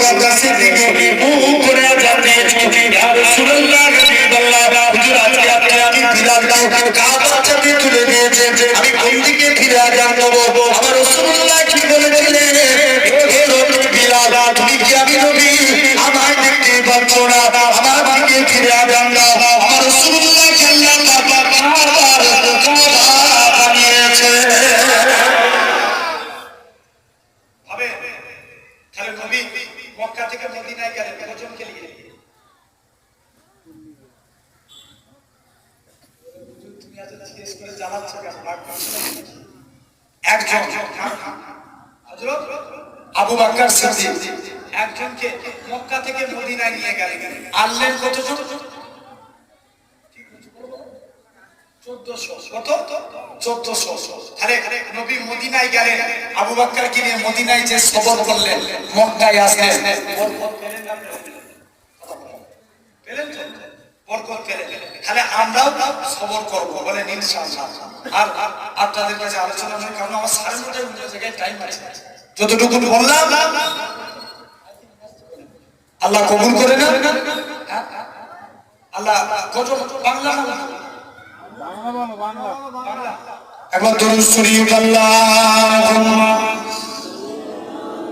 বকর সিদ্দিক মুখ করে জানতে ইয়া রাসূলুল্লাহ হাবিবাল্লাহ হুজুর আজকে আমি বিলাল কাবা চাবি তুলে দিয়েছে আমি কোন দিকে ফিরে আজান দেবো আমার রাসূলুল্লাহ কি বলেছিলেন হে বিলাল তুমি কি আমি নবী আমায় দেখতে পাচ্ছ না আমার দিকে ফিরে আজান দাও আমার রাসূলুল্লাহ আল্লাহ পাক বানিয়েছে হবে তাহলে নবী মক্কা থেকে মদিনায় গেলেন কজনকে নিয়ে তুমি আজ জিজ্ঞেস করে জানাচ্ছ কেন একজন হযরত আবু বকর সিদ্দিক একজনকে মক্কা থেকে মদিনায় নিয়ে গেলেন আনলেন কতজন 1400 কত 1400 আরে নবী মদিনায় গেলেন আবু বকরকে নিয়ে মদিনায় যে সফর করলেন মক্কায় আসলেন পেলেন তো বরকত পেলেন তাহলে আমরাও সবর করব বলেন ইনশাআল্লাহ আর আপনাদের কাছে আলোচনা নয় কারণ আমার 9:30 অন্য জায়গায় টাইম আছে যতটুকু বললাম আল্লাহ কবুল করে না আল্লাহ কত বাংলা বাংলা একবার দরুদ শরীফ আল্লাহুম্মা